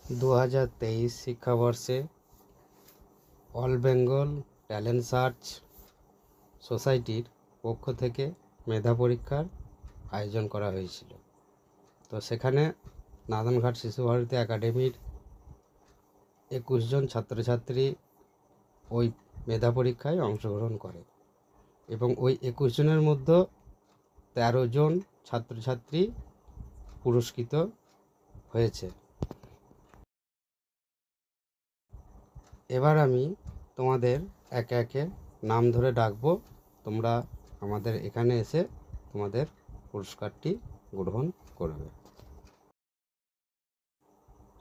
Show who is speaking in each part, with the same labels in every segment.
Speaker 1: 2023 শিক্ষাবর্ষে all Bengal talent search সোসাইটির পক্ষ থেকে মেধা পরীক্ষার আয়োজন করা হয়েছিল। তো সেখানে নাদনঘাট শিশু ভারতী একাডেমির 21 জন ছাত্রছাত্রী ওই মেধা পরীক্ষায় অংশগ্রহণ করে এবং ওই 21 জনের মধ্যে 13 জন ছাত্রছাত্রী পুরস্কৃত হয়েছে। এবার আমি তোমাদের একে একে নাম ধরে ডাকবো, তোমরা আমাদের এখানে এসে তোমাদের পুরস্কারটি গ্রহণ করবে।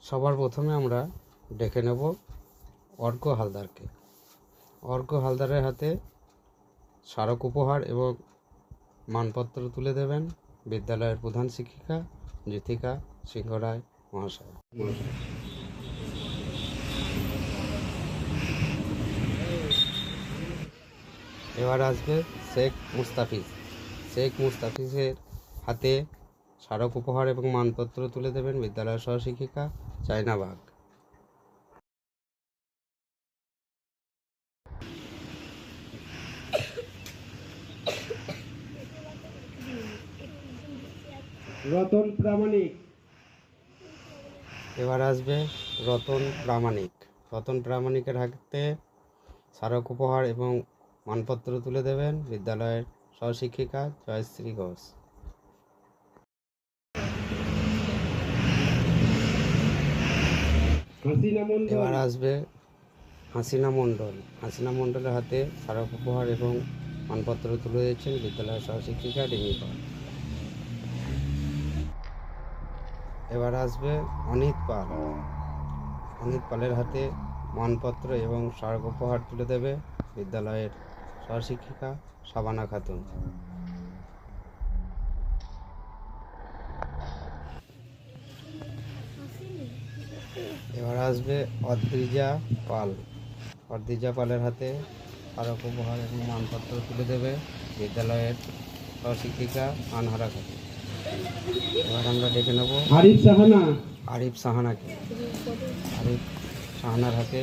Speaker 1: সবার প্রথমে আমরা ডেকে নেব অর্ঘ্য হালদারকে। অর্ঘ্য হালদারের হাতে স্মারক উপহার এবং মানপত্র তুলে দেবেন বিদ্যালয়ের প্রধান শিক্ষিকা জ্যোতিকা সিংহ রায় মহাশয়। এবার আসবে শেখ মুস্তাফিজ। শেখ মুস্তাফিজের হাতে স্মারক উপহার এবং মানপত্র তুলে দেবেন বিদ্যালয়ের সহশিক্ষিকা চায়না বাগ।
Speaker 2: রতন প্রামাণিক।
Speaker 1: এবার আসবে রতন প্রামাণিক। রতন প্রামাণিকের হাতে স্মারক উপহার এবং মানপত্র তুলে দেবেন বিদ্যালয়ের সহশিক্ষিকা জয়শ্রী ঘোষ। এবার আসবে হাসিনা মণ্ডল। হাসিনা মণ্ডলের হাতে স্মারক উপহার এবং মানপত্র তুলে দিচ্ছেন বিদ্যালয়ের সহশিক্ষিকা রিমি পাল। এবার আসবে অনিত পাল। অনিত পালের হাতে মানপত্র এবং স্মারক উপহার তুলে দেবে বিদ্যালয়ের সহশিক্ষিকা শাবানা খাতুন। এবার আসবে অদ্রিজা পাল। অদ্রিজা পালের হাতে স্মারক উপহার এবং মানপত্র তুলে দেবে বিদ্যালয়ের সহশিক্ষিকা আনহারা খাতুন। এবার আমরা ডেকে নেব
Speaker 2: আরিফ সাহানা।
Speaker 1: আরিফ সাহানাকে। আরিফ সাহানার হাতে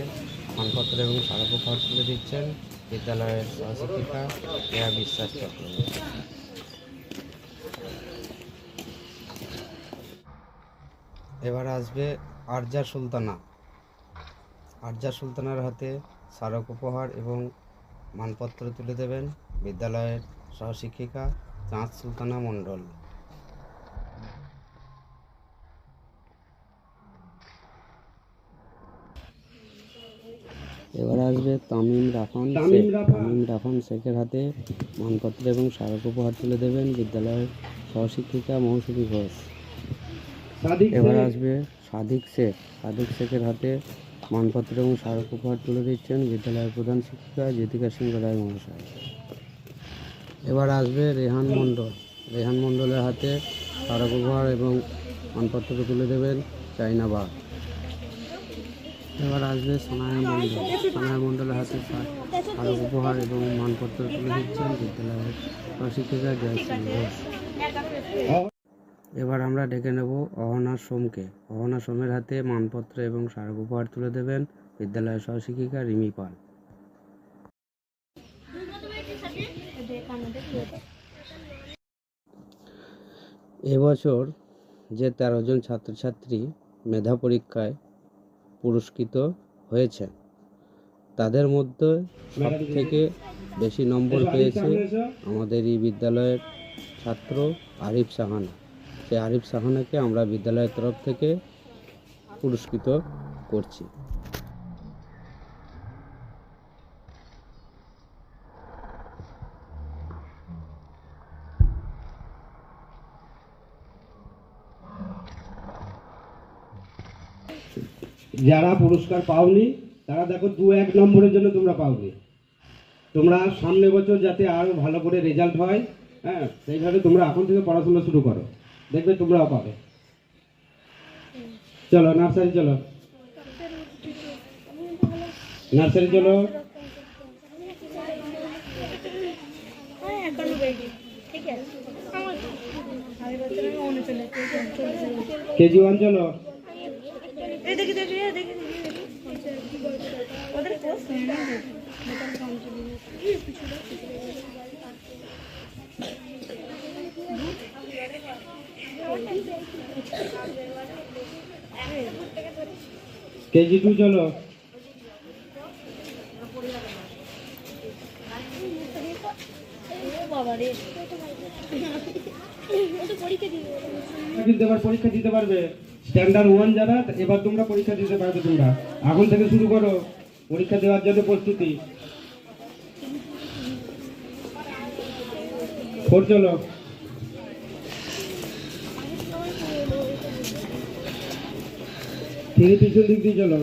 Speaker 1: মানপত্র এবং স্মারক উপহার তুলে দিচ্ছেন বিদ্যালয়ের সহশিক্ষিকা কেয়া বিশ্বাস চক্রবর্তী। এবার আসবে আরজা সুলতানা। আরজা সুলতানার হাতে স্মারক উপহার এবং মানপত্র তুলে দেবেন বিদ্যালয়ের সহশিক্ষিকা চাঁদ সুলতানা মণ্ডল। এবার আসবে তামিম রাফান শেখের হাতে মানপত্র এবং স্মারক উপহার তুলে দেবেন বিদ্যালয়ের সহশিক্ষিকা মৌসুমী ঘোষ। এবার আসবে সাদিক শেখের হাতে মানপত্র এবং স্মারক উপহার তুলে দিচ্ছেন বিদ্যালয়ের প্রধান শিক্ষিকা জ্যোতিকা সিংহ রায় মহাশয়। এবার আসবে রেহান মণ্ডলের হাতে স্মারক উপহার এবং মানপত্র তুলে দেবেন চায়না বাগ। এবার আসবে সোনায়া মণ্ডলের হাতে স্মারক উপহার এবং মানপত্র তুলে দিচ্ছেন বিদ্যালয়ের প্রশিক্ষিকা জয়শ্রী ঘোষ। এবার আমরা ডেকে নেব অহনা সোমের হাতে মানপত্র এবং স্মারক উপহার তুলে দেবেন বিদ্যালয়ের সহশিক্ষিকা রিমি পাল। এবছর যে 13 জন ছাত্রছাত্রী মেধা পরীক্ষায় পুরস্কৃত হয়েছে তাদের মধ্যে সব থেকে বেশি নম্বর পেয়েছে আমাদের এই বিদ্যালয়ের ছাত্র আরিফ সাহানা। সেই আরিফ সাহানাকে আমরা বিদ্যালয়ের তরফ থেকে পুরস্কৃত করছি।
Speaker 2: যারা পুরস্কার পাওনি তারা দেখো 2-1 নম্বরের জন্য তোমরা পাওনি। তোমরা সামনে বছর যাতে আরো ভালো করে রেজাল্ট হয়, হ্যাঁ, সেইভাবে তোমরা এখন থেকে পড়াশোনা শুরু করো, দেখবে তোমরাও পাবে। চলো নার্সারি চলো। কেজি 1 চলো। কেজি 2 চলো। পরীক্ষা দিতে পারবে স্ট্যান্ডার্ড 1 যারা, এবার তোমরা পরীক্ষা দিতে পারবে। তোমরা এখন থেকে শুরু করো পরীক্ষা দেওয়ার জন্য প্রস্তুতি। 4 চলো। ঠিক পিছন দিক দিয়ে চলো।